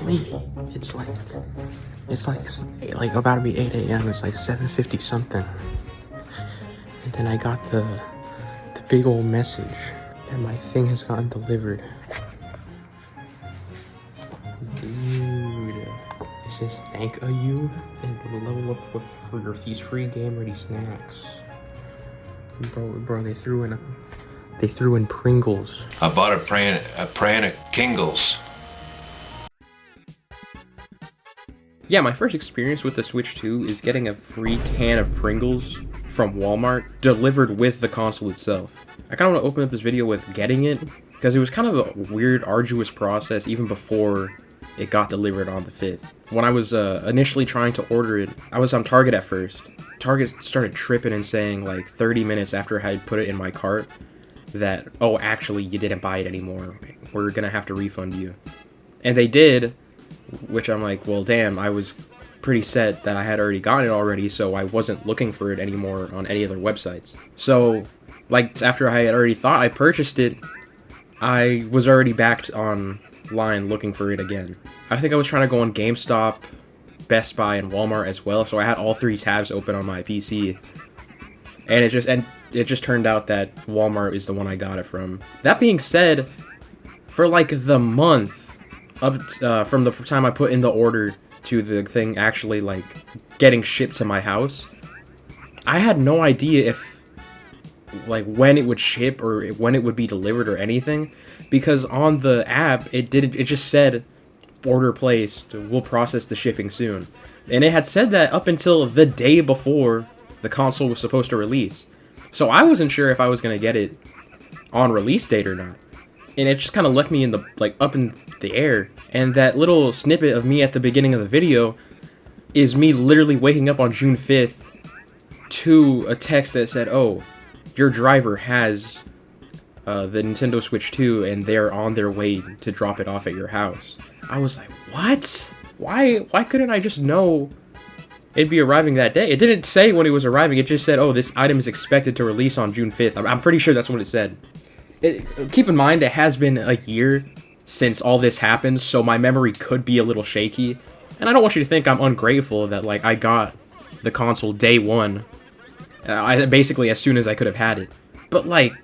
me. It's like about to be 8 a.m. It's like 7:50 something. And then I got the big old message that my thing has gotten delivered. Dude, it says thank you and level up for these free game ready snacks. Bro, they threw in Pringles. I bought a praying of Kingles. Yeah, my first experience with the Switch 2 is getting a free can of Pringles from Walmart delivered with the console itself. I kind of want to open up this video with getting it because it was kind of a weird, arduous process even before it got delivered on the 5th. When I was initially trying to order it, I was on Target at first. Target started tripping and saying like 30 minutes after I had put it in my cart that, oh, actually, you didn't buy it anymore. We're gonna have to refund you. And they did, which I'm like, well, damn, I was pretty set that I had already gotten it already, so I wasn't looking for it anymore on any other websites. So, like, after I had already thought I purchased it, I was already back online looking for it again. I think I was trying to go on GameStop, Best Buy, and Walmart as well, so I had all three tabs open on my PC. And it just turned out that Walmart is the one I got it from. That being said, for like the month up from the time I put in the order to the thing actually like getting shipped to my house, I had no idea if like when it would ship or when it would be delivered or anything, because on the app it just said order placed, we'll process the shipping soon. And it had said that up until the day before the console was supposed to release. So I wasn't sure if I was going to get it on release date or not. And it just kind of left me in the up in the air. And that little snippet of me at the beginning of the video is me literally waking up on June 5th to a text that said, oh, your driver has the Nintendo Switch 2 and they're on their way to drop it off at your house. I was like, what? Why couldn't I just know it'd be arriving that day? It didn't say when it was arriving. It just said, oh, this item is expected to release on June 5th. I'm pretty sure that's what it said. Keep in mind, it has been a year since all this happened, so my memory could be a little shaky. And I don't want you to think I'm ungrateful that, like, I got the console day one. Basically as soon as I could have had it. But, like,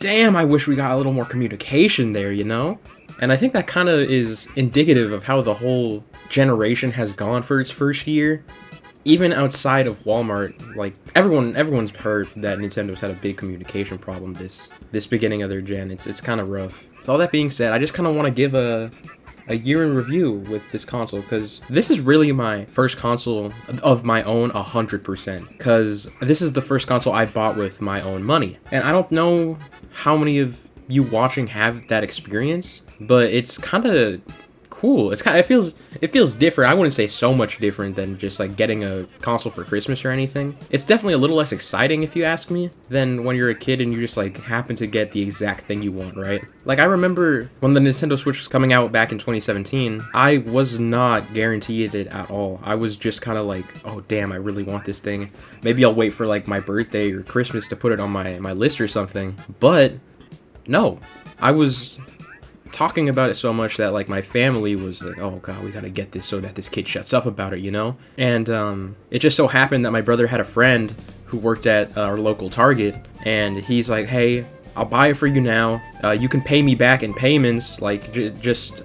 damn, I wish we got a little more communication there, you know? And I think that kind of is indicative of how the whole generation has gone for its first year. Even outside of Walmart, like, everyone's heard that Nintendo's had a big communication problem this beginning of their gen. It's kind of rough. With all that being said, I just kind of want to give a year in review with this console, because this is really my first console of my own 100%, because this is the first console I bought with my own money. And I don't know how many of you watching have that experience, but it's kind of cool. It feels different. I wouldn't say so much different than just like getting a console for Christmas or anything. It's definitely a little less exciting, if you ask me, than when you're a kid and you just like happen to get the exact thing you want, right? Like, I remember when the Nintendo Switch was coming out back in 2017, I was not guaranteed it at all. I was just kind of like, oh damn, I really want this thing. Maybe I'll wait for like my birthday or Christmas to put it on my list or something. But no, I was talking about it so much that like my family was like, oh god, we gotta get this so that this kid shuts up about it, you know? And it just so happened that my brother had a friend who worked at our local Target, and he's like, hey, I'll buy it for you now. You can pay me back in payments. Like,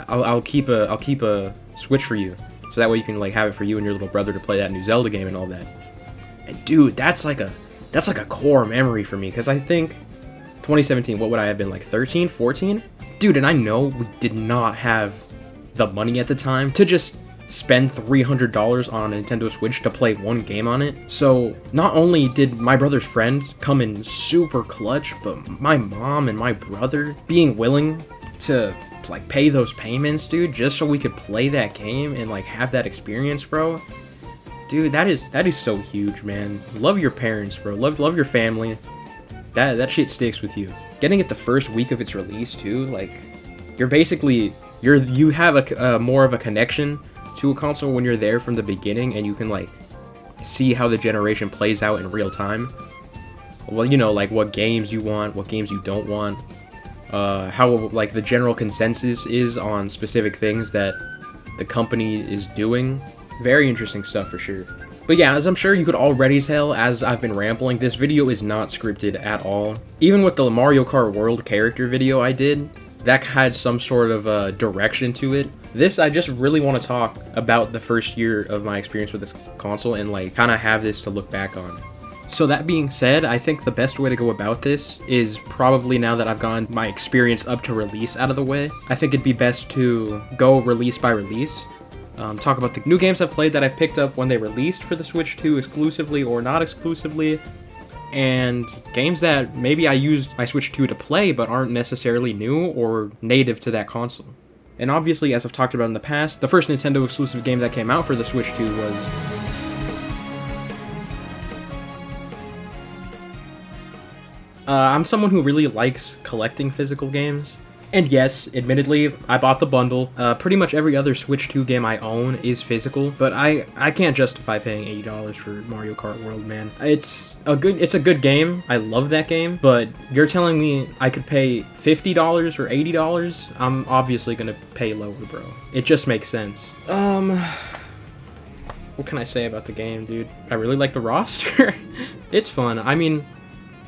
I'll keep a Switch for you, so that way you can like have it for you and your little brother to play that new Zelda game and all that. And dude, that's like a core memory for me, because I think 2017, what would I have been, like 13, 14? Dude, and I know we did not have the money at the time to just spend $300 on a Nintendo Switch to play one game on it. So not only did my brother's friend come in super clutch, but my mom and my brother being willing to like pay those payments, dude, just so we could play that game and like have that experience, bro. Dude, that is so huge, man. Love your parents, bro. Love your family. That shit sticks with you. Getting it the first week of its release too, like, you have a more of a connection to a console when you're there from the beginning, and you can like see how the generation plays out in real time. Well, you know, like what games you want, what games you don't want, how like the general consensus is on specific things that the company is doing. Very interesting stuff for sure. But yeah, as I'm sure you could already tell as I've been rambling, this video is not scripted at all. Even with the Mario Kart World character video I did, that had some sort of direction to it. This, I just really want to talk about the first year of my experience with this console and like kind of have this to look back on. So that being said, I think the best way to go about this is probably, now that I've gotten my experience up to release out of the way, I think it'd be best to go release by release. Talk about the new games I've played that I've picked up when they released for the Switch 2 exclusively or not exclusively, and games that maybe I used my Switch 2 to play but aren't necessarily new or native to that console. And obviously, as I've talked about in the past, the first Nintendo exclusive game that came out for the Switch 2 was... I'm someone who really likes collecting physical games. And yes, admittedly, I bought the bundle. Pretty much every other Switch 2 game I own is physical, but I can't justify paying $80 for Mario Kart World, man. It's a good game. I love that game, but you're telling me I could pay $50 or $80? I'm obviously gonna pay lower, bro. It just makes sense. What can I say about the game, dude? I really like the roster. It's fun. I mean,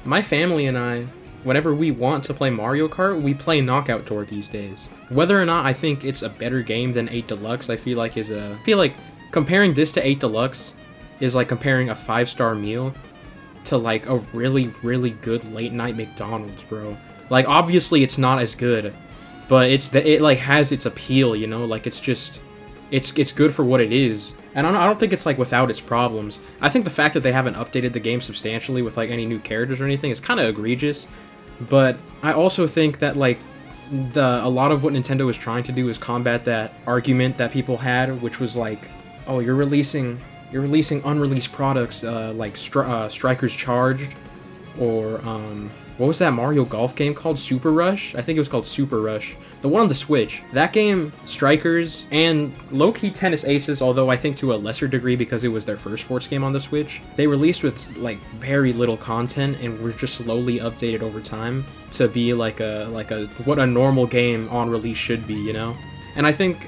my family and I, whenever we want to play Mario Kart, we play Knockout Tour these days. Whether or not I think it's a better game than 8 Deluxe, I feel like comparing this to 8 Deluxe is like comparing a 5-star meal to like a really, really good late night McDonald's, bro. Like, obviously it's not as good, but it like has its appeal, you know? Like, it's good for what it is. And I don't think it's like without its problems. I think the fact that they haven't updated the game substantially with like any new characters or anything is kind of egregious. But I also think that like a lot of what Nintendo is trying to do is combat that argument that people had, which was like, oh, you're releasing unreleased products like Strikers Charged, or what was that Mario Golf game called? Super Rush? I think it was called Super Rush. The one on the Switch. That game, Strikers, and low-key Tennis Aces, although I think to a lesser degree because it was their first sports game on the Switch, they released with like very little content and were just slowly updated over time to be like a what a normal game on release should be, you know? And I think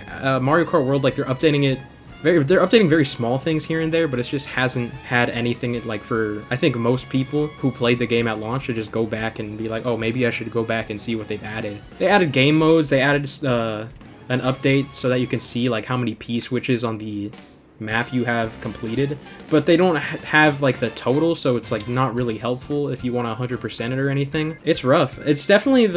Mario Kart World, like, they're updating very small things here and there, but it just hasn't had anything like for, I think, most people who played the game at launch to just go back and be like, oh, maybe I should go back and see what they've added. They added game modes, they added an update so that you can see like how many P-switches on the map you have completed, but they don't have like the total, so it's like not really helpful if you want to 100% it or anything. It's rough. It's definitely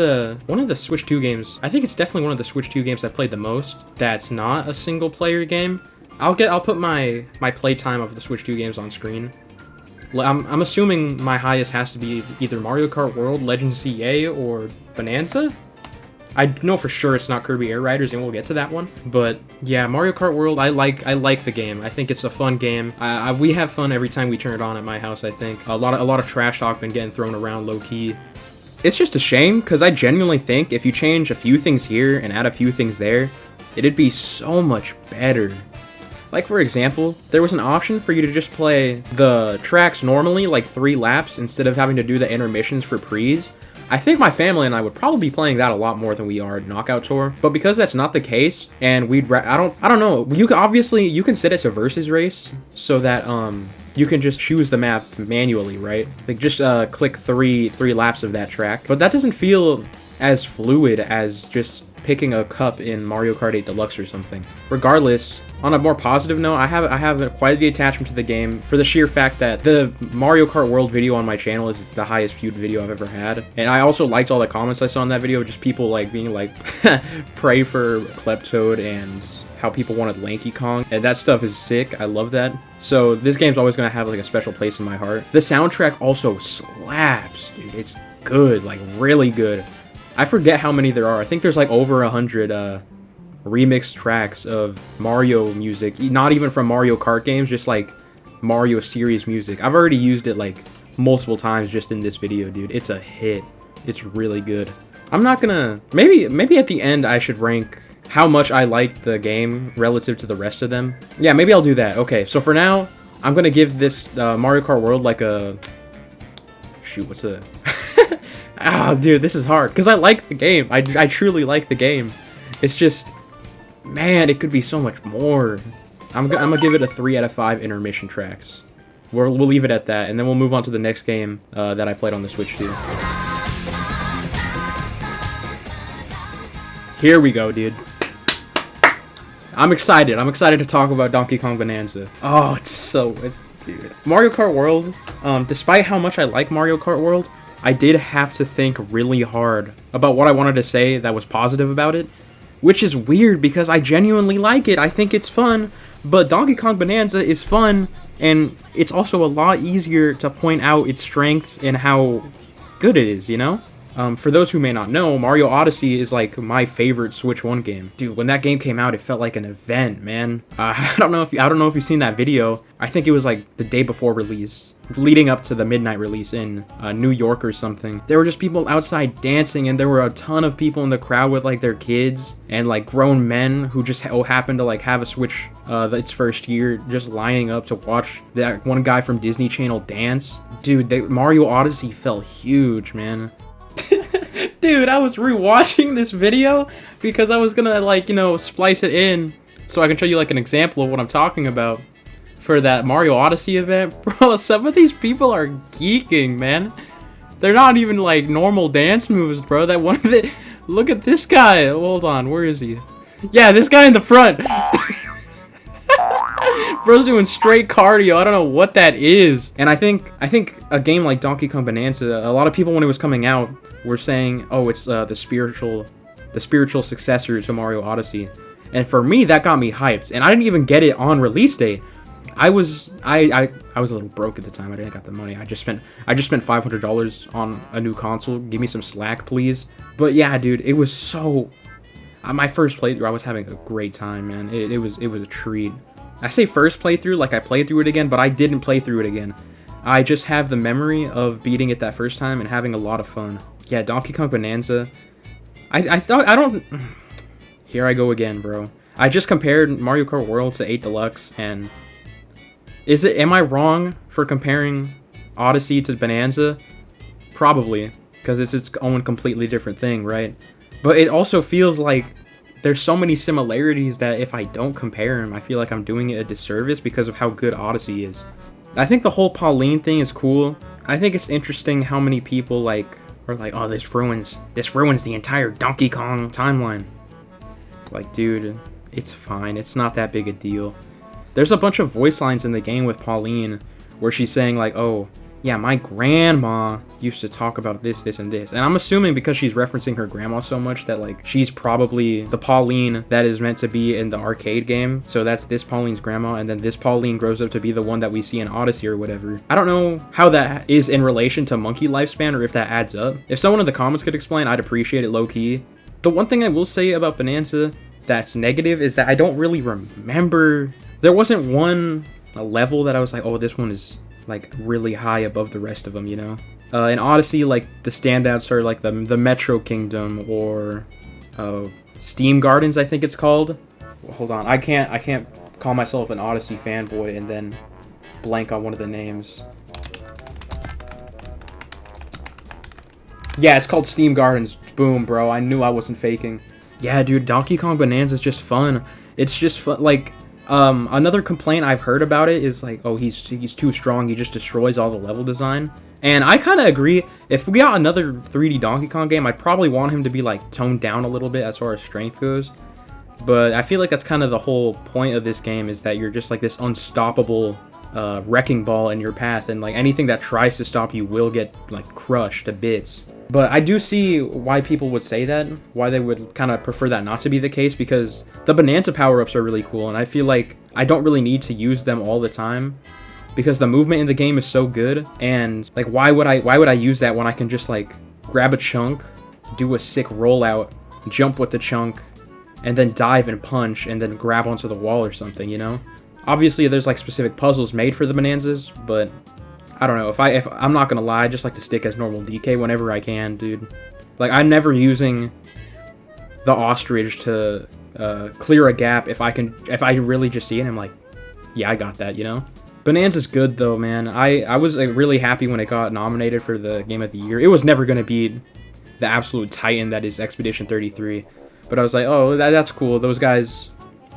one of the Switch 2 games. I think it's definitely one of the Switch 2 games I've played the most that's not a single player game. I'll put my playtime of the Switch 2 games on screen. I'm assuming my highest has to be either Mario Kart World, Legend CA, or Bonanza. I know for sure it's not Kirby Air Riders, and we'll get to that one. But yeah, Mario Kart World, I like the game. I think it's a fun game. We have fun every time we turn it on at my house. I think a lot of trash talk been getting thrown around low key. It's just a shame because I genuinely think if you change a few things here and add a few things there, it'd be so much better. Like, for example, there was an option for you to just play the tracks normally, like 3 laps, instead of having to do the intermissions for pre's. I think my family and I would probably be playing that a lot more than we are at Knockout Tour. But because that's not the case, and I don't know, you can set it to versus race so that you can just choose the map manually, right? Like, just click three laps of that track. But that doesn't feel as fluid as just picking a cup in Mario Kart 8 Deluxe or something. Regardless, on a more positive note, I have quite the attachment to the game for the sheer fact that the Mario Kart World video on my channel is the highest viewed video I've ever had. And I also liked all the comments I saw in that video, just people like being like, pray for Kleptoad and how people wanted Lanky Kong. And that stuff is sick. I love that. So this game's always going to have like a special place in my heart. The soundtrack also slaps, dude. It's good, like really good. I forget how many there are. I think there's like over 100 remixed tracks of Mario music, not even from Mario Kart games, just like Mario series music. I've already used it like multiple times just in this video, dude. It's a hit. It's really good. I'm not gonna... Maybe at the end I should rank how much I liked the game relative to the rest of them. Yeah, maybe I'll do that. Okay, so for now, I'm gonna give this Mario Kart World like a... Shoot, what's a... Ah, dude, this is hard, because I like the game. I truly like the game. It's just... Man, it could be so much more. I'm gonna give it a 3 out of 5 intermission tracks. We'll leave it at that, and then we'll move on to the next game that I played on the Switch too. Here we go, dude. I'm excited. I'm excited to talk about Donkey Kong Bonanza. Oh, dude. Mario Kart World, despite how much I like Mario Kart World, I did have to think really hard about what I wanted to say that was positive about it, which is weird because I genuinely like it. I think it's fun, but Donkey Kong Bonanza is fun, and it's also a lot easier to point out its strengths and how good it is, you know? For those who may not know, Mario Odyssey is like my favorite Switch 1 game. Dude, when that game came out, it felt like an event, man. I don't know if you've seen that video. I think it was like the day before release, leading up to the midnight release in New York or something. There were just people outside dancing, and there were a ton of people in the crowd with like their kids and like grown men who just happened to like have a Switch its first year, just lining up to watch that one guy from Disney Channel dance. Dude, Mario Odyssey felt huge, man. Dude, I was rewatching this video because I was gonna, like, you know, splice it in so I can show you, like, an example of what I'm talking about for that Mario Odyssey event. Bro, some of these people are geeking, man. They're not even, like, normal dance moves, bro. That one of the... Look at this guy. Hold on, where is he? Yeah, this guy in the front. Bro's doing straight cardio. I don't know what that is. And I think a game like Donkey Kong Bonanza, a lot of people when it was coming out were saying, oh, it's the spiritual successor to Mario Odyssey. And for me, that got me hyped. And I didn't even get it on release day. I was a little broke at the time. I didn't got the money. I just spent $500 on a new console. Give me some slack, please. But yeah, dude, it was so... my first playthrough, I was having a great time, man. It was a treat. I say first playthrough like I played through it again, but I didn't play through it again. I just have the memory of beating it that first time and having a lot of fun. Yeah, Donkey Kong Bonanza. Here I go again, bro. I just compared Mario Kart World to 8 Deluxe, and... Am I wrong for comparing Odyssey to Bonanza? Probably, because it's its own completely different thing, right? But it also feels like there's so many similarities that if I don't compare them, I feel like I'm doing it a disservice because of how good Odyssey is. I think the whole Pauline thing is cool. I think it's interesting how many people are like, oh, this ruins the entire Donkey Kong timeline. Like, dude, it's fine. It's not that big a deal. There's a bunch of voice lines in the game with Pauline where she's saying like, oh, yeah, my grandma used to talk about this, this, and this. And I'm assuming because she's referencing her grandma so much that, like, she's probably the Pauline that is meant to be in the arcade game. So that's this Pauline's grandma, and then this Pauline grows up to be the one that we see in Odyssey or whatever. I don't know how that is in relation to Monkey Lifespan or if that adds up. If someone in the comments could explain, I'd appreciate it low-key. The one thing I will say about Bonanza that's negative is that I don't really remember... There wasn't a level that I was like, oh, this one is... like really high above the rest of them, you know. In Odyssey, like the standouts are like the Metro Kingdom or Steam Gardens, I think it's called. Hold on, I can't call myself an Odyssey fanboy and then blank on one of the names. Yeah, it's called Steam Gardens. Boom, bro. I knew I wasn't faking. Yeah, dude, Donkey Kong Bonanza is just fun. It's just fun. Like, another complaint I've heard about it is like, oh, he's too strong. He just destroys all the level design. And I kind of agree. If we got another 3D Donkey Kong game, I'd probably want him to be like toned down a little bit as far as strength goes. But I feel like that's kind of the whole point of this game, is that you're just like this unstoppable wrecking ball in your path, and like anything that tries to stop you will get like crushed to bits. But I do see why people would say that, why they would kind of prefer that not to be the case, because the Bonanza power-ups are really cool, and I feel like I don't really need to use them all the time, because the movement in the game is so good, and like why would I use that when I can just like grab a chunk, do a sick rollout, jump with the chunk, and then dive and punch, and then grab onto the wall or something, you know? Obviously, there's like specific puzzles made for the Bonanzas, but I don't know, if I'm not gonna lie, I just like to stick as normal DK whenever I can, dude. Like, I'm never using the ostrich to clear a gap if I really just see it and I'm like, yeah, I got that, you know? Bonanza's good though, man. I was really happy when it got nominated for the Game of the Year. It was never gonna beat the absolute titan that is Expedition 33. But I was like, oh, that's cool. Those guys,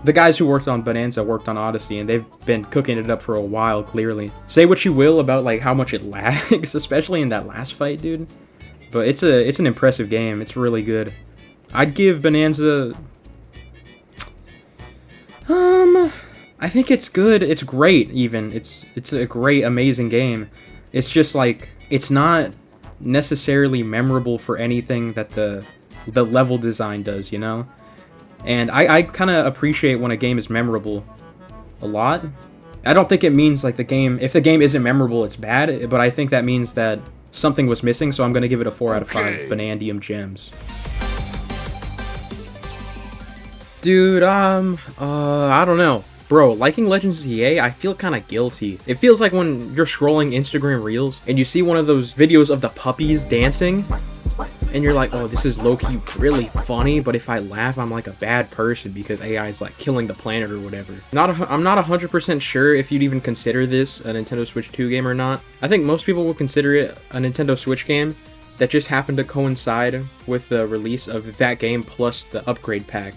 the guys who worked on Bonanza worked on Odyssey, and they've been cooking it up for a while, clearly. Say what you will about like how much it lags, especially in that last fight, dude. But it's an impressive game. It's really good. I'd give Bonanza... I think it's good. It's great, even. It's a great, amazing game. It's just like, it's not necessarily memorable for anything that the level design does, you know? And I kind of appreciate when a game is memorable a lot. I don't think it means like the game, if the game isn't memorable, it's bad, but I think that means that something was missing, so I'm going to give it a 4 out of 5 Bonandium gems. Dude, I don't know. Bro, liking Legends of EA, I feel kind of guilty. It feels like when you're scrolling Instagram Reels and you see one of those videos of the puppies dancing, and you're like, oh, this is low-key really funny, but if I laugh, I'm like a bad person because AI is like killing the planet or whatever. I'm not 100% sure if you'd even consider this a Nintendo Switch 2 game or not. I think most people would consider it a Nintendo Switch game that just happened to coincide with the release of that game plus the upgrade pack.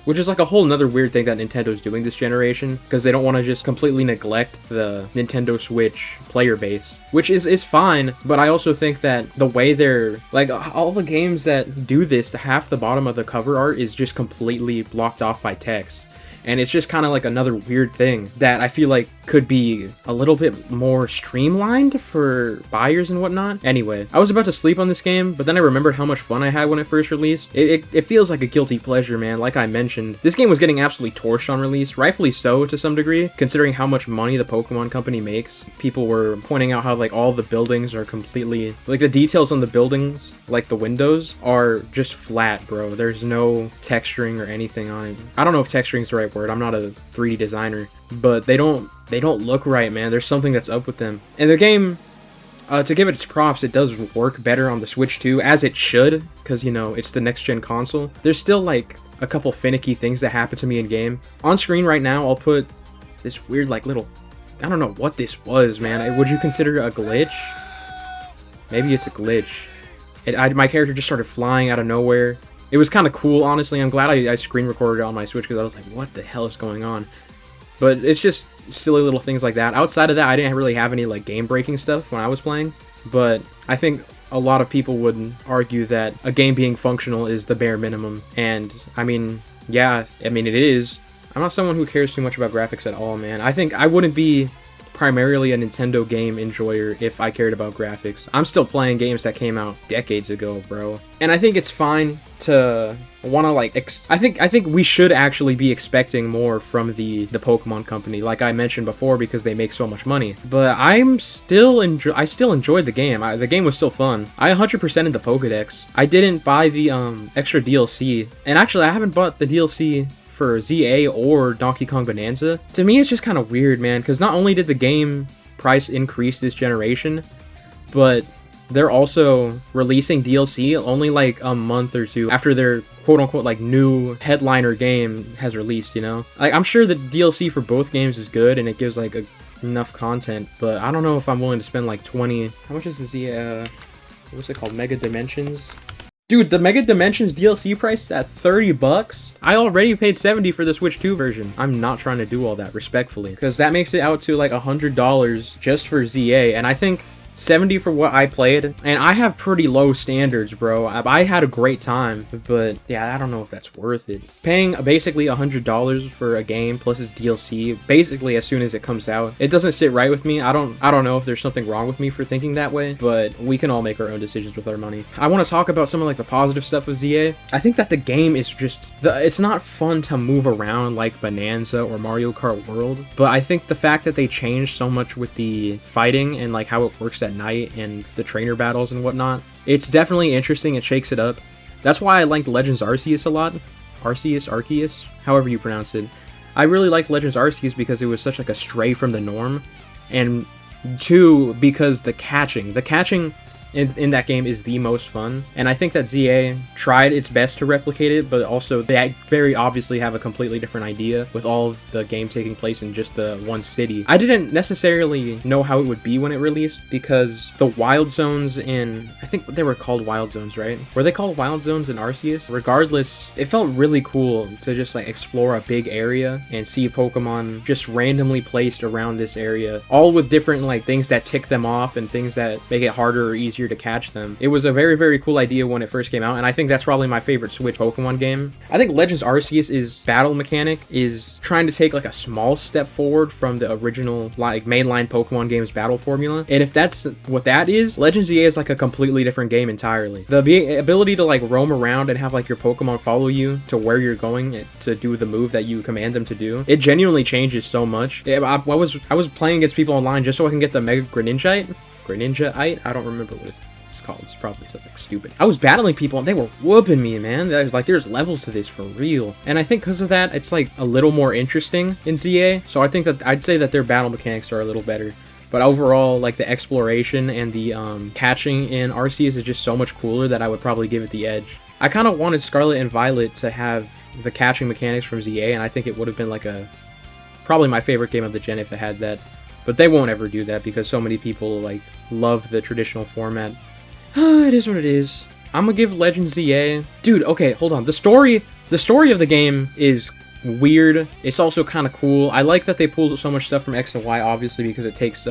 Which is like a whole nother weird thing that Nintendo's doing this generation, because they don't want to just completely neglect the Nintendo Switch player base, which is fine, but I also think that the way they're, like, all the games that do this, half the bottom of the cover art is just completely blocked off by text. And it's just kind of like another weird thing that I feel like could be a little bit more streamlined for buyers and whatnot. Anyway, I was about to sleep on this game, but then I remembered how much fun I had when it first released. It feels like a guilty pleasure, man. Like I mentioned, this game was getting absolutely torched on release, rightfully so to some degree, considering how much money the Pokemon Company makes. People were pointing out how like all the buildings are completely, like the details on the buildings, like the windows, are just flat, bro. There's no texturing or anything on it. I don't know if texturing is the right word. I'm not a 3D designer, but they don't look right, man. There's something that's up with them. And the game, to give it its props, it does work better on the Switch 2, as it should, because, you know, it's the next-gen console. There's still, like, a couple finicky things that happen to me in-game. On screen right now, I'll put this weird, like, little... I don't know what this was, man. Would you consider it a glitch? Maybe it's a glitch. My character just started flying out of nowhere. It was kind of cool, honestly. I'm glad I screen recorded it on my Switch, because I was like, what the hell is going on? But it's just silly little things like that. Outside of that, I didn't really have any like game-breaking stuff when I was playing. But I think a lot of people would argue that a game being functional is the bare minimum. And I mean, yeah, I mean it is. I'm not someone who cares too much about graphics at all, man. I think I wouldn't be primarily a Nintendo game enjoyer if I cared about graphics. I'm still playing games that came out decades ago, bro. And I think it's fine to want to like I think we should actually be expecting more from the Pokemon Company, like I mentioned before, because they make so much money. But I still enjoyed the game. The game was still fun. I 100%ed the Pokédex. I didn't buy the extra DLC, and actually I haven't bought the DLC for ZA or Donkey Kong Bonanza. To me, it's just kind of weird, man, because not only did the game price increase this generation, but they're also releasing DLC only like a month or two after their quote-unquote like new headliner game has released, you know? Like, I'm sure the DLC for both games is good and it gives like enough content, but I don't know if I'm willing to spend like 20... How much is the what's it called? Mega Dimensions? Dude, the Mega Dimensions DLC price at $30? I already paid $70 for the Switch 2 version. I'm not trying to do all that, respectfully, because that makes it out to like $100 just for ZA, and I think $70 for what I played, and I have pretty low standards, bro. I had a great time, but yeah, I don't know if that's worth it. Paying basically $100 for a game plus its DLC basically as soon as it comes out, it doesn't sit right with me. I don't know if there's something wrong with me for thinking that way, but we can all make our own decisions with our money. I want to talk about some of like the positive stuff with ZA. I think that the game is just it's not fun to move around like Bonanza or Mario Kart World, but I think the fact that they changed so much with the fighting and like how it works at night and the trainer battles and whatnot, it's definitely interesting. It shakes it up. That's why I liked Legends Arceus a lot. Arceus, however you pronounce it. I really liked Legends Arceus because it was such like a stray from the norm, and two, because the catching in that game is the most fun. And I think that ZA tried its best to replicate it, but also they very obviously have a completely different idea with all of the game taking place in just the one city. I didn't necessarily know how it would be when it released, because the wild zones in, I think they were called wild zones, right? Were they called wild zones in Arceus? Regardless, it felt really cool to just like explore a big area and see Pokemon just randomly placed around this area, all with different like things that tick them off and things that make it harder or easier to catch them. It was a very, very cool idea when it first came out, and I think that's probably my favorite Switch Pokemon game. I think Legends Arceus' battle mechanic is trying to take like a small step forward from the original like mainline Pokemon game's battle formula, and if that's what that is, Legends ZA is like a completely different game entirely. The ability to like roam around and have like your Pokemon follow you to where you're going to do the move that you command them to do, it genuinely changes so much. I was playing against people online just so I can get the Mega Greninjaite? I don't remember what it's called. It's probably something stupid. I was battling people and they were whooping me, man. Like, there's levels to this for real. And I think because of that, it's like a little more interesting in ZA. So I think that I'd say that their battle mechanics are a little better. But overall, like the exploration and the catching in Arceus is just so much cooler that I would probably give it the edge. I kind of wanted Scarlet and Violet to have the catching mechanics from ZA, and I think it would have been like probably my favorite game of the gen if it had that. But they won't ever do that because so many people like love the traditional format. It is what it is. I'm gonna give Legends ZA. Dude, okay, hold on. The story of the game is weird. It's also kind of cool. I like that they pulled so much stuff from X and Y, obviously, because it takes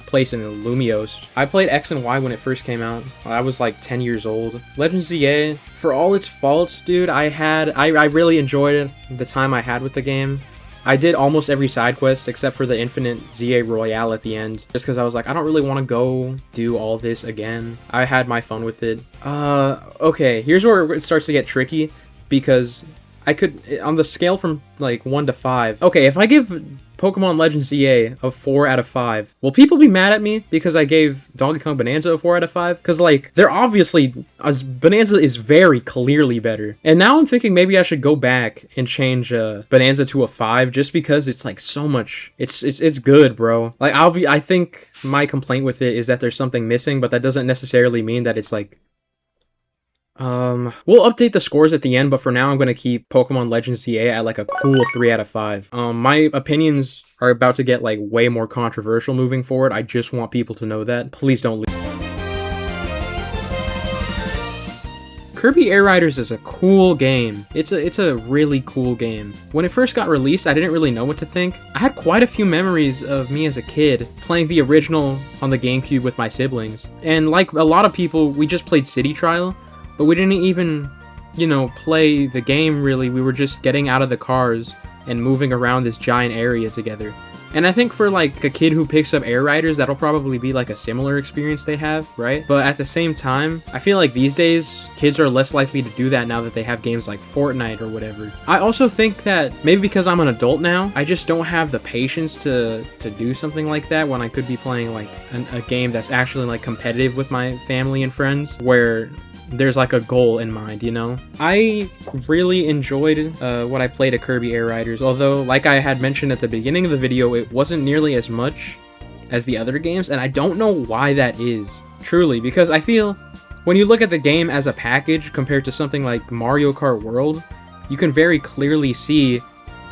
place in Lumiose. I played X and Y when it first came out. I was like 10 years old. Legends ZA, for all its faults, dude, I really enjoyed the time I had with the game. I did almost every side quest except for the Infinite ZA Royale at the end, just because I was like, I don't really want to go do all this again. I had my fun with it. Okay, here's where it starts to get tricky, because I could, on the scale from like 1 to 5, okay, if I give Pokemon Legends ZA a 4 out of 5, will people be mad at me because I gave Donkey Kong Bonanza a 4 out of 5? Because, like, they're obviously, Bonanza is very clearly better. And now I'm thinking maybe I should go back and change Bonanza to a 5, just because it's, like, so much, it's good, bro. Like, I think my complaint with it is that there's something missing, but that doesn't necessarily mean that it's, like, we'll update the scores at the end, but for now I'm going to keep Pokemon Legends ZA at like a cool 3 out of 5. My opinions are about to get like way more controversial moving forward. I just want people to know that. Please don't leave. Kirby Air Riders is a cool game. It's a really cool game. When it first got released, I didn't really know what to think. I had quite a few memories of me as a kid playing the original on the GameCube with my siblings. And like a lot of people, we just played City Trial. But we didn't even, you know, play the game really. We were just getting out of the cars and moving around this giant area together. And I think for like a kid who picks up Air Riders, that'll probably be like a similar experience they have, right? But at the same time, I feel like these days, kids are less likely to do that now that they have games like Fortnite or whatever. I also think that maybe because I'm an adult now, I just don't have the patience to do something like that when I could be playing like a game that's actually like competitive with my family and friends, where there's like a goal in mind, you know? I really enjoyed what I played at Kirby Air Riders, although like I had mentioned at the beginning of the video, it wasn't nearly as much as the other games, and I don't know why that is, truly, because I feel when you look at the game as a package compared to something like Mario Kart World, you can very clearly see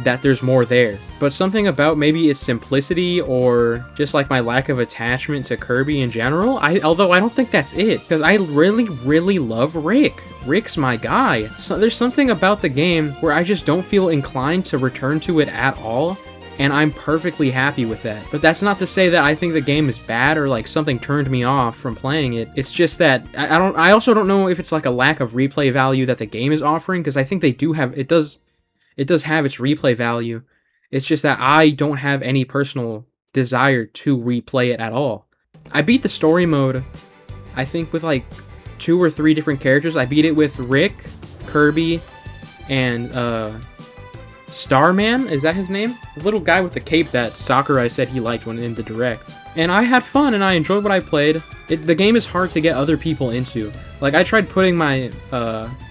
that there's more there. But something about maybe its simplicity or just like my lack of attachment to Kirby in general, although I don't think that's it, because I really love Rick. Rick's my guy. So there's something about the game where I just don't feel inclined to return to it at all, and I'm perfectly happy with that. But that's not to say that I think the game is bad or like something turned me off from playing it. It's just that I also don't know if it's like a lack of replay value that the game is offering, because I think they do have, it does have its replay value. It's just that I don't have any personal desire to replay it at all. I beat the story mode, I think, with like 2 or 3 different characters. I beat it with Rick, Kirby, and Starman, is that his name? The little guy with the cape that Sakurai said he liked when in the direct. And I had fun and I enjoyed what I played. The game is hard to get other people into. Like, I tried putting my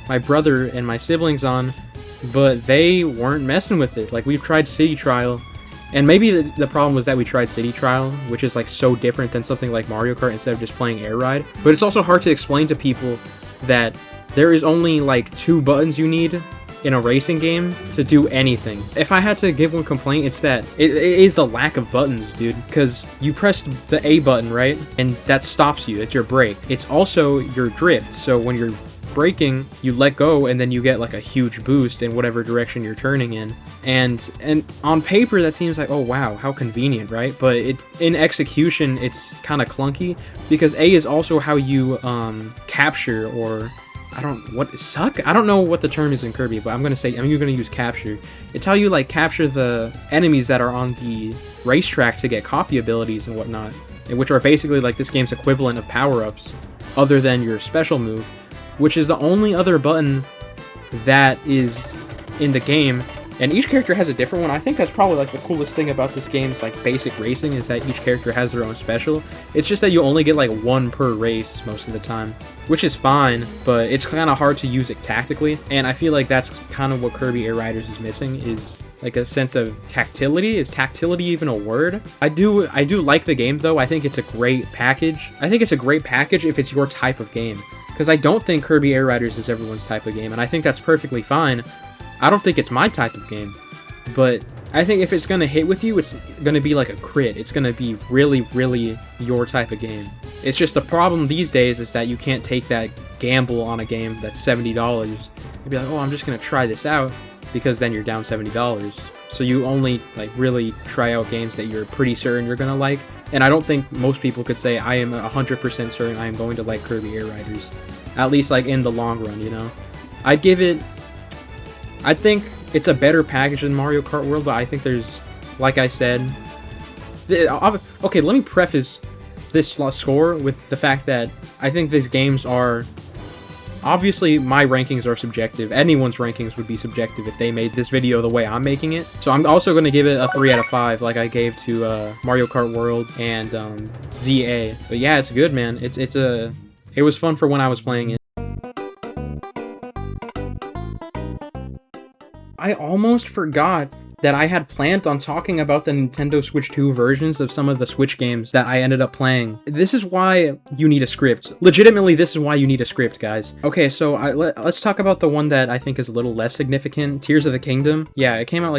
my brother and my siblings on, but they weren't messing with it. Like, we've tried City Trial, And maybe the problem was that we tried City Trial, which is like so different than something like Mario Kart instead of just playing Air Ride. But it's also hard to explain to people that there is only like 2 buttons you need in a racing game to do anything. If I had to give one complaint, it's that it is the lack of buttons, dude. Because you press the A button, right? And that stops you. It's your brake. It's also your drift. So when you're braking, you let go and then you get like a huge boost in whatever direction you're turning in. And on paper that seems like, oh wow, how convenient, right? But in execution it's kind of clunky, because A is also how you capture, or I don't know what the term is in Kirby, but I'm gonna use capture. It's how you like capture the enemies that are on the racetrack to get copy abilities and whatnot, which are basically like this game's equivalent of power-ups, other than your special move, which is the only other button that is in the game. And each character has a different one. I think that's probably like the coolest thing about this game's like basic racing, is that each character has their own special. It's just that you only get like 1 per race most of the time, which is fine, but it's kind of hard to use it tactically. And I feel like that's kind of what Kirby Air Riders is missing, is like a sense of tactility. Is tactility even a word? I do like the game though. I think it's a great package. I think it's a great package if it's your type of game, because I don't think Kirby Air Riders is everyone's type of game, and I think that's perfectly fine. I don't think it's my type of game, but I think if it's going to hit with you, it's going to be like a crit. It's going to be really, really your type of game. It's just the problem these days is that you can't take that gamble on a game that's $70. You'd be like, oh, I'm just going to try this out, because then you're down $70. So you only like really try out games that you're pretty certain you're going to like. And I don't think most people could say I am 100% certain I am going to like Kirby Air Riders, at least like in the long run, you know? I think it's a better package than Mario Kart World, but I think there's, like I said... Okay, let me preface this score with the fact that I think these games are... Obviously, my rankings are subjective. Anyone's rankings would be subjective if they made this video the way I'm making it. So I'm also going to give it a 3 out of 5, like I gave to Mario Kart World and ZA. But yeah, it's good, man. It was fun for when I was playing it. I almost forgot that I had planned on talking about the Nintendo Switch 2 versions of some of the Switch games that I ended up playing. This is why you need a script. Legitimately, this is why you need a script, guys. Okay, so let's talk about the one that I think is a little less significant, Tears of the Kingdom. Yeah, it came out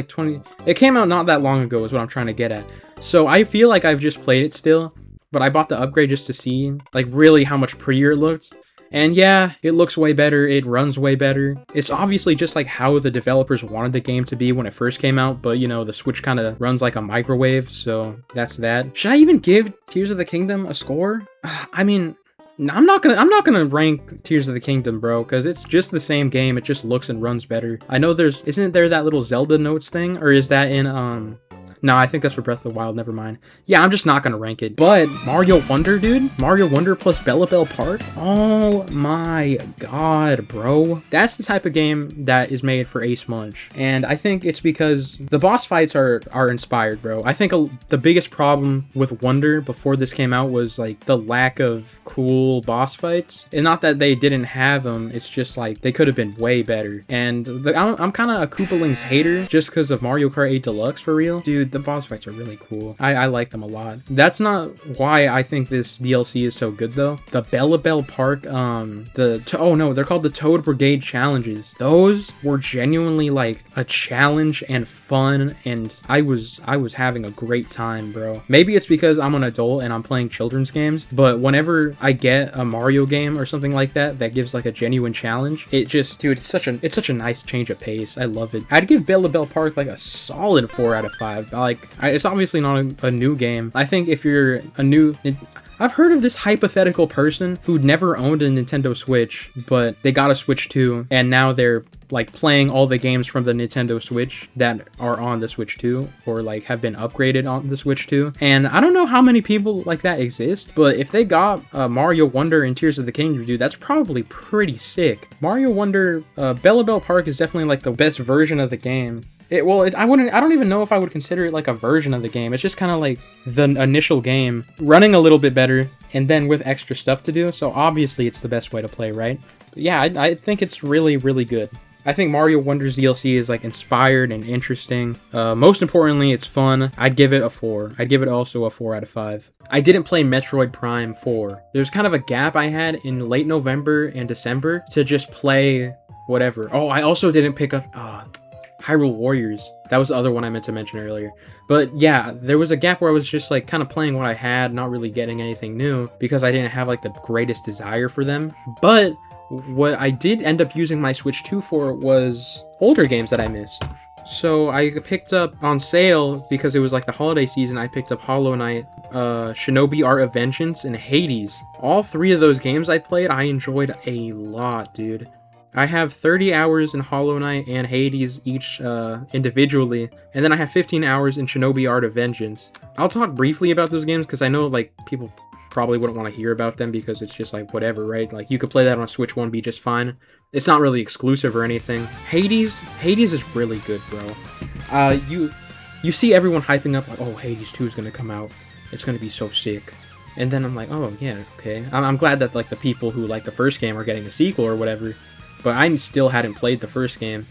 it came out not that long ago is what I'm trying to get at. So I feel like I've just played it still, but I bought the upgrade just to see, like, really how much prettier it looks. And yeah, it looks way better, it runs way better. It's obviously just like how the developers wanted the game to be when it first came out, but you know, the Switch kind of runs like a microwave, so that's that. Should I even give Tears of the Kingdom a score? I mean, I'm not gonna rank Tears of the Kingdom, bro, because it's just the same game, it just looks and runs better. I know isn't there that little Zelda notes thing, or is that in, no, I think that's for Breath of the Wild, never mind. Yeah, I'm just not gonna rank it. But Mario Wonder, dude? Mario Wonder plus Bella Bell Park? Oh my god, bro. That's the type of game that is made for AceMunch. And I think it's because the boss fights are inspired, bro. I think the biggest problem with Wonder before this came out was like the lack of cool boss fights. And not that they didn't have them, it's just like they could have been way better. And I'm kind of a Koopalings hater just because of Mario Kart 8 Deluxe, for real. Dude, the boss fights are really cool. I like them a lot. That's not why I think this DLC is so good though. The Bella Bell Park, oh no, they're called the Toad Brigade challenges. Those were genuinely like a challenge and fun, and I was having a great time, bro. Maybe it's because I'm an adult and I'm playing children's games, but whenever I get a Mario game or something like that gives like a genuine challenge, it just, dude, it's such a nice change of pace. I love it. I'd give Bella Bell Park like a solid 4 out of 5. It's obviously not a new game. I think if you're a new... I've heard of this hypothetical person who'd never owned a Nintendo Switch, but they got a Switch 2, and now they're like playing all the games from the Nintendo Switch that are on the Switch 2, or like have been upgraded on the Switch 2. And I don't know how many people like that exist, but if they got Mario Wonder and Tears of the Kingdom, dude, that's probably pretty sick. Mario Wonder, Bella Bell Park is definitely like the best version of the game. I don't even know if I would consider it like a version of the game. It's just kind of like the initial game running a little bit better and then with extra stuff to do. So obviously it's the best way to play, right? But yeah, I think it's really, really good. I think Mario Wonders DLC is like inspired and interesting. Most importantly, it's fun. I'd give it a 4. I'd give it also a 4 out of 5. I didn't play Metroid Prime 4. There's kind of a gap I had in late November and December to just play whatever. Oh, I also didn't pick up Hyrule Warriors. That was the other one I meant to mention earlier. But yeah, there was a gap where I was just like kind of playing what I had, not really getting anything new because I didn't have like the greatest desire for them. But what I did end up using my Switch 2 for was older games that I missed. So I picked up on sale, because it was like the holiday season, I picked up Hollow Knight, Shinobi Art of Vengeance, and Hades. All 3 of those games I played, I enjoyed a lot, dude. I have 30 hours in Hollow Knight and Hades each individually, and then I have 15 hours in Shinobi Art of Vengeance. I'll talk briefly about those games because I know like people probably wouldn't want to hear about them because it's just like whatever, right? Like you could play that on Switch 1B just fine. It's not really exclusive or anything. Hades is really good, bro. You see everyone hyping up like, oh, Hades 2 is gonna come out. It's gonna be so sick. And then I'm like, oh yeah, okay. I'm glad that like the people who like the first game are getting a sequel or whatever. But I still hadn't played the first game.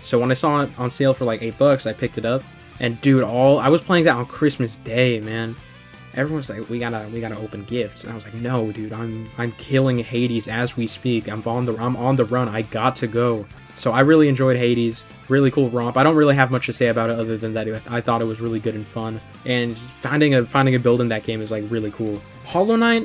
So when I saw it on sale for like $8, I picked it up. And dude, I was playing that on Christmas Day, man. Everyone's like, we gotta open gifts. And I was like, no, dude, I'm killing Hades as we speak. I'm on the run. I got to go. So I really enjoyed Hades. Really cool romp. I don't really have much to say about it other than that I thought it was really good and fun. And finding a build in that game is like really cool. Hollow Knight,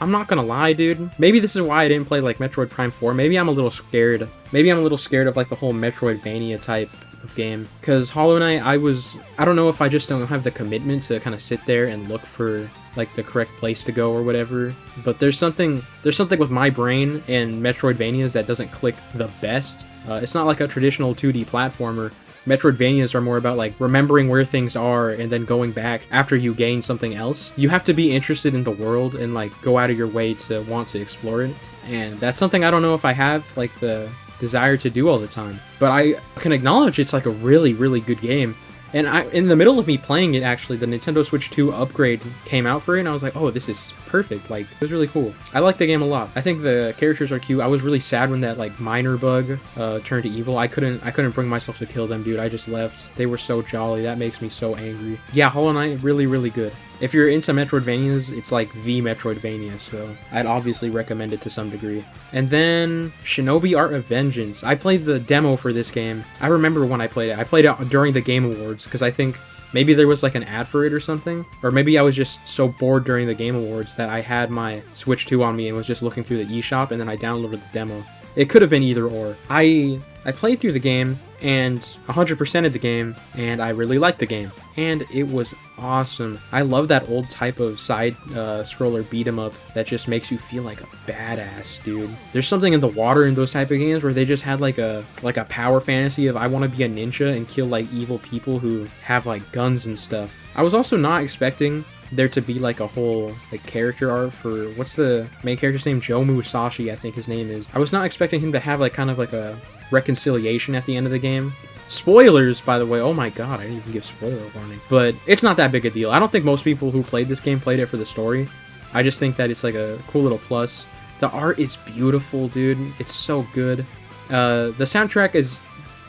I'm not gonna lie, dude. Maybe this is why I didn't play like Metroid Prime 4. Maybe I'm a little scared. Maybe I'm a little scared of like the whole Metroidvania type of game. Because Hollow Knight, I don't know if I just don't have the commitment to kind of sit there and look for like the correct place to go or whatever. But there's something with my brain and Metroidvanias that doesn't click the best. It's not like a traditional 2D platformer. Metroidvanias are more about like remembering where things are and then going back after you gain something else. You have to be interested in the world and like go out of your way to want to explore it. And that's something I don't know if I have like the desire to do all the time. But I can acknowledge it's like a really, really good game. And in the middle of me playing it, actually, the Nintendo Switch 2 upgrade came out for it, and I was like, oh, this is perfect. Like, it was really cool. I like the game a lot. I think the characters are cute. I was really sad when that, like, miner bug turned to evil. I couldn't bring myself to kill them, dude. I just left. They were so jolly. That makes me so angry. Yeah, Hollow Knight, really, really good. If you're into Metroidvanias, it's like the Metroidvania, so I'd obviously recommend it to some degree. And then Shinobi Art of Vengeance. I played the demo for this game. I remember when I played it. I played it during the Game Awards because I think maybe there was like an ad for it or something. Or maybe I was just so bored during the Game Awards that I had my Switch 2 on me and was just looking through the eShop, and then I downloaded the demo. It could have been either or. I played through the game and 100%ed the game, and I really liked the game. And it was awesome. I love that old type of side scroller beat 'em up that just makes you feel like a badass, dude. There's something in the water in those type of games where they just had like a power fantasy of I want to be a ninja and kill like evil people who have like guns and stuff. I was also not expecting there to be like a whole like character art for what's the main character's name? Joe Musashi, I think his name is. I was not expecting him to have like kind of like a reconciliation at the end of the game. Spoilers, by the way. Oh my god, I didn't even give spoiler warning. But it's not that big a deal. I don't think most people who played this game played it for the story. I just think that it's like a cool little plus. The art is beautiful, dude. It's so good. The soundtrack is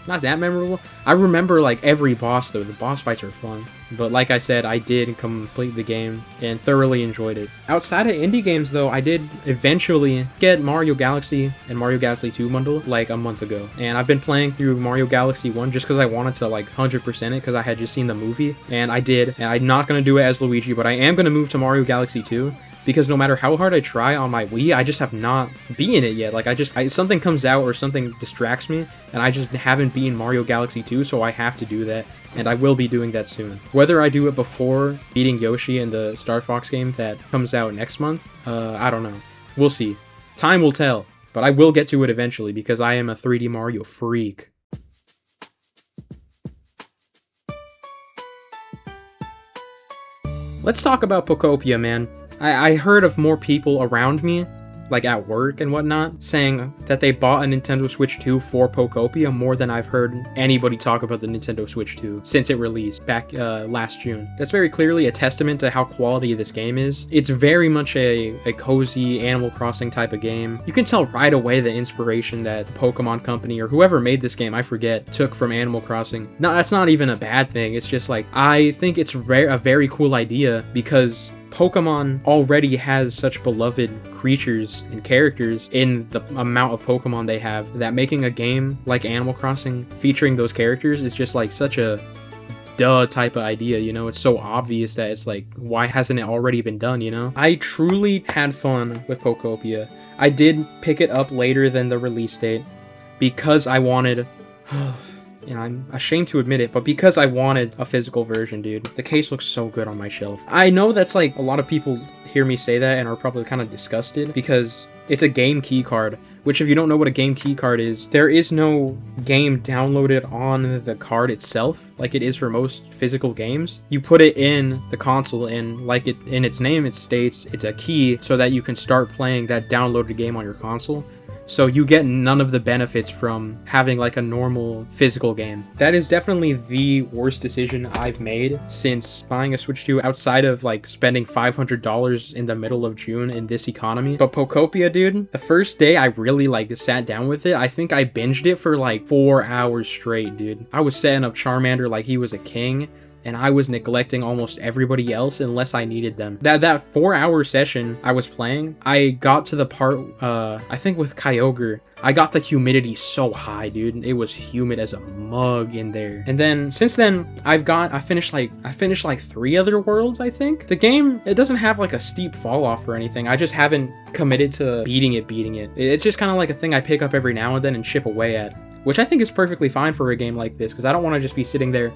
not that memorable. I remember like every boss though. The boss fights are fun. But like I said, I did complete the game and thoroughly enjoyed it. Outside of indie games though, I did eventually get Mario Galaxy and Mario Galaxy 2 bundle like a month ago. And I've been playing through Mario Galaxy 1 just because I wanted to like 100% it because I had just seen the movie. And I did. And I'm not going to do it as Luigi, but I am going to move to Mario Galaxy 2. Because no matter how hard I try on my Wii, I just have not beaten it yet. Like, something comes out or something distracts me, and I just haven't beaten Mario Galaxy 2, so I have to do that, and I will be doing that soon. Whether I do it before beating Yoshi in the Star Fox game that comes out next month, I don't know. We'll see. Time will tell, but I will get to it eventually, because I am a 3D Mario freak. Let's talk about Pokopia, man. I heard of more people around me like at work and whatnot, saying that they bought a Nintendo Switch 2 for Pokopia more than I've heard anybody talk about the Nintendo Switch 2 since it released back last June. That's very clearly a testament to how quality this game is. It's very much a cozy Animal Crossing type of game. You can tell right away the inspiration that the Pokemon Company or whoever made this game, I forget, took from Animal Crossing. No, that's not even a bad thing. It's just like, I think it's a very cool idea because Pokemon already has such beloved creatures and characters in the amount of Pokemon they have, that making a game like Animal Crossing featuring those characters is just like such a duh type of idea, you know? It's so obvious that it's like, why hasn't it already been done, you know? I truly had fun with Pokopia. I did pick it up later than the release date because I wanted... and I'm ashamed to admit it, but because I wanted a physical version, dude. The case looks so good on my shelf. I know that's like, a lot of people hear me say that and are probably kind of disgusted because it's a game key card, which if you don't know what a game key card is, there is no game downloaded on the card itself, like it is for most physical games. You put it in the console and like it in its name, it states it's a key so that you can start playing that downloaded game on your console. So you get none of the benefits from having like a normal physical game. That is definitely the worst decision I've made since buying a Switch 2 outside of like spending $500 in the middle of June in this economy. But Pokopia, dude, the first day I really like sat down with it, I think I binged it for like 4 hours straight, dude. I was setting up Charmander like he was a king, and I was neglecting almost everybody else unless I needed them. That 4-hour session I was playing, I got to the part, I think with Kyogre, I got the humidity so high, dude. It was humid as a mug in there. And then, since then, I finished like 3 other worlds, I think. The game, it doesn't have like a steep fall off or anything. I just haven't committed to beating it. It's just kind of like a thing I pick up every now and then and chip away at, which I think is perfectly fine for a game like this, because I don't want to just be sitting there.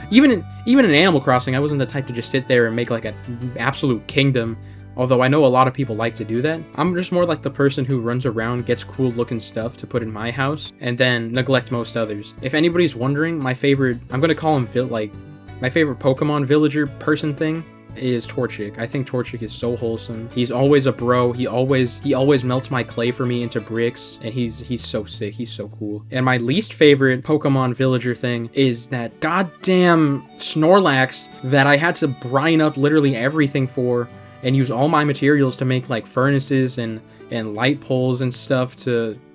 Even in Animal Crossing, I wasn't the type to just sit there and make like an absolute kingdom, although I know a lot of people like to do that. I'm just more like the person who runs around, gets cool looking stuff to put in my house, and then neglect most others. If anybody's wondering, my favorite, I'm gonna call him my favorite Pokemon villager person thing is Torchic. I think Torchic is so wholesome. He's always a bro. He always melts my clay for me into bricks, and he's so sick. He's so cool. And my least favorite Pokemon villager thing is that goddamn Snorlax that I had to brine up literally everything for and use all my materials to make like furnaces and light poles and stuff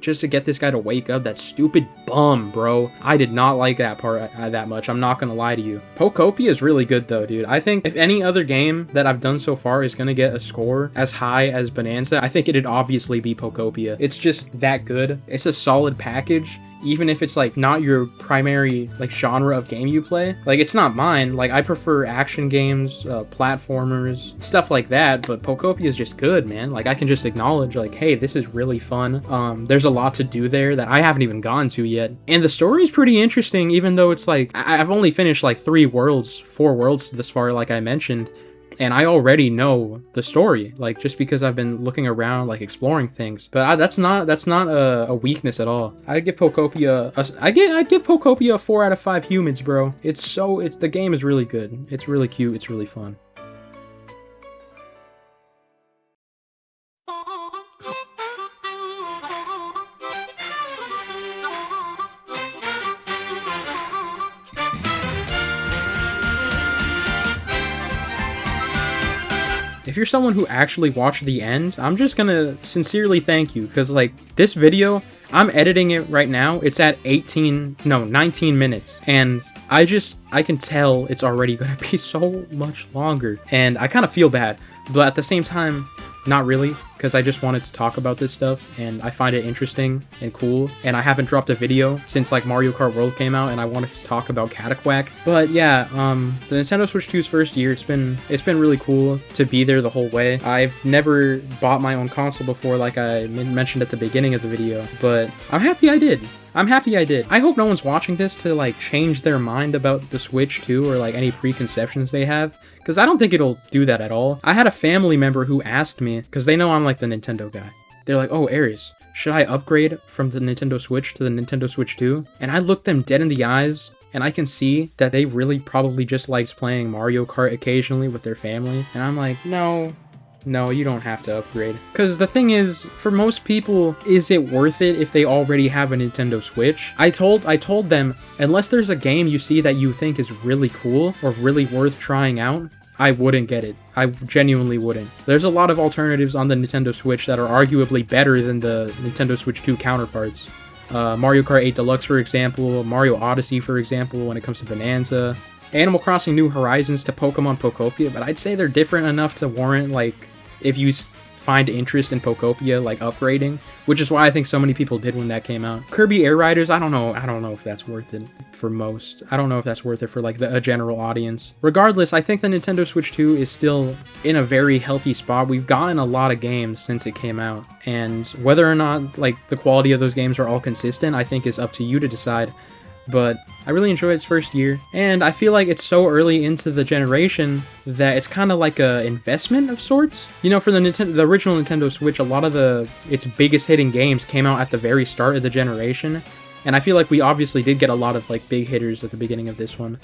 just to get this guy to wake up. That stupid bum, bro. I did not like that part that much. I'm not gonna lie to you. Pokopia is really good though, dude. I think if any other game that I've done so far is gonna get a score as high as Bonanza, I think it'd obviously be Pokopia. It's just that good. It's a solid package. Even if it's like not your primary like genre of game you play, like it's not mine. Like I prefer action games, platformers, stuff like that. But Pokopia is just good, man. Like I can just acknowledge like, hey, this is really fun. There's a lot to do there that I haven't even gotten to yet, and the story is pretty interesting. Even though it's like I've only finished like 4 worlds this far, like I mentioned. And I already know the story, like just because I've been looking around, like exploring things. But that's not a weakness at all. I'd give Pokopia a 4 out of 5 humans, bro. The game is really good. It's really cute. It's really fun. If you're someone who actually watched the end, I'm just gonna sincerely thank you, because like this video, I'm editing it right now. It's at 19 minutes, and I can tell it's already gonna be so much longer, and I kind of feel bad, but at the same time, not really, because I just wanted to talk about this stuff, and I find it interesting and cool, and I haven't dropped a video since like Mario Kart World came out, and I wanted to talk about Cataquack. But yeah, the Nintendo Switch 2's first year, it's been really cool to be there the whole way. I've never bought my own console before, like I mentioned at the beginning of the video, but I'm happy I did. I hope no one's watching this to like change their mind about the Switch 2 or like any preconceptions they have, because I don't think it'll do that at all. I had a family member who asked me, because they know I'm like the Nintendo guy. They're like, oh, Aries, should I upgrade from the Nintendo Switch to the Nintendo Switch 2? And I looked them dead in the eyes, and I can see that they really probably just likes playing Mario Kart occasionally with their family. And I'm like, no, No, you don't have to upgrade. Because the thing is, for most people, is it worth it if they already have a Nintendo Switch? I told them, unless there's a game you see that you think is really cool or really worth trying out, I wouldn't get it. I genuinely wouldn't. There's a lot of alternatives on the Nintendo Switch that are arguably better than the Nintendo Switch 2 counterparts. Mario Kart 8 Deluxe, for example, Mario Odyssey, for example, when it comes to Bonanza, Animal Crossing New Horizons to Pokemon Pokopia, but I'd say they're different enough to warrant, like, if you find interest in Pokopia, like, upgrading, which is why I think so many people did when that came out. Kirby Air Riders, I don't know if that's worth it for most. I don't know if that's worth it for, like, a general audience. Regardless, I think the Nintendo Switch 2 is still in a very healthy spot. We've gotten a lot of games since it came out, and whether or not, like, the quality of those games are all consistent, I think is up to you to decide. But I really enjoyed its first year, and I feel like it's so early into the generation that it's kind of like a investment of sorts. You know, for the original Nintendo Switch, a lot of its biggest hitting games came out at the very start of the generation, and I feel like we obviously did get a lot of, like, big hitters at the beginning of this one,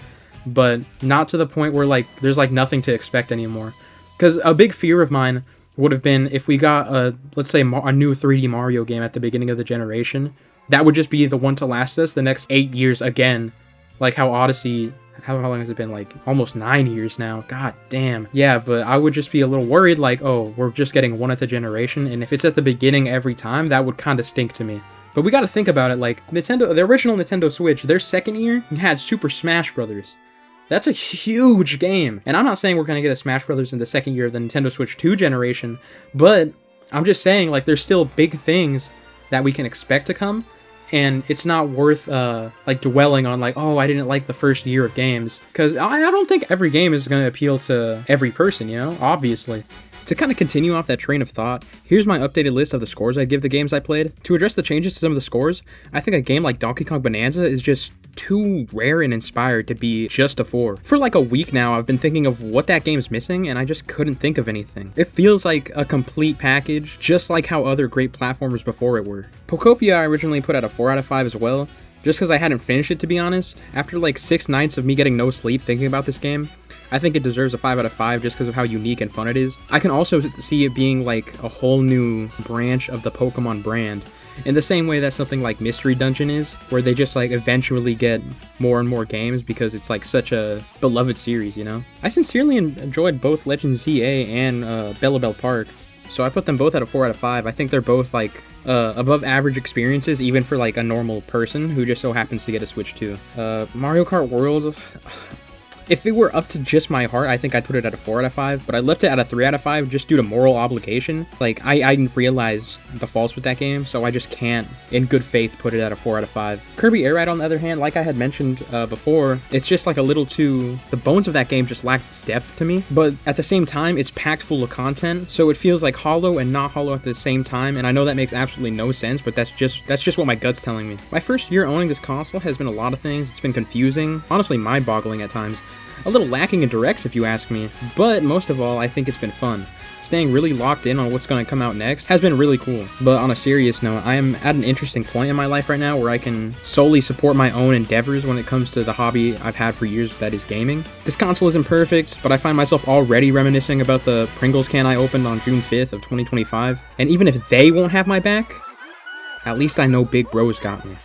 but not to the point where, like, there's, like, nothing to expect anymore. Because a big fear of mine would have been if we got let's say a new 3D Mario game at the beginning of the generation. That would just be the one to last us the next 8 years again. Like how Odyssey, how long has it been? Like almost 9 years now. God damn. Yeah, but I would just be a little worried, like, oh, we're just getting one at the generation, and if it's at the beginning every time, that would kind of stink to me. But we got to think about it, like, the original Nintendo Switch, their second year had Super Smash Bros. That's a huge game. And I'm not saying we're going to get a Smash Bros. In the second year of the Nintendo Switch 2 generation, but I'm just saying, like, there's still big things that we can expect to come. And it's not worth, like, dwelling on, like, oh, I didn't like the first year of games. Because I don't think every game is going to appeal to every person, you know? Obviously. To kind of continue off that train of thought, here's my updated list of the scores I'd give the games I played. To address the changes to some of the scores, I think a game like Donkey Kong Bonanza is just too rare and inspired to be just a 4. For like a week now, I've been thinking of what that game's missing, and I just couldn't think of anything. It feels like a complete package, just like how other great platformers before it were. Pokopia I originally put at a 4 out of 5 as well, just because I hadn't finished it, to be honest. After like 6 nights of me getting no sleep thinking about this game, I think it deserves a 5 out of 5 just because of how unique and fun it is. I can also see it being like a whole new branch of the Pokemon brand, in the same way that something like Mystery Dungeon is, where they just like eventually get more and more games because it's like such a beloved series, you know? I sincerely enjoyed both Legends ZA and Bellabelle Park, so I put them both at a 4 out of 5. I think they're both like above average experiences, even for like a normal person who just so happens to get a Switch 2. Mario Kart World, if it were up to just my heart, I think I'd put it at a 4 out of 5, but I left it at a 3 out of 5 just due to moral obligation. Like, I didn't realize the faults with that game, so I just can't, in good faith, put it at a 4 out of 5. Kirby Air Ride, on the other hand, like I had mentioned before, it's just like a little too... The bones of that game just lacked depth to me, but at the same time, it's packed full of content, so it feels like hollow and not hollow at the same time, and I know that makes absolutely no sense, but that's just what my gut's telling me. My first year owning this console has been a lot of things. It's been confusing, honestly mind-boggling at times. A little lacking in directs, if you ask me, but most of all, I think it's been fun. Staying really locked in on what's going to come out next has been really cool. But on a serious note, I am at an interesting point in my life right now where I can solely support my own endeavors when it comes to the hobby I've had for years, that is gaming. This console isn't perfect, but I find myself already reminiscing about the Pringles can I opened on June 5th of 2025. And even if they won't have my back, at least I know Big Bro's got me.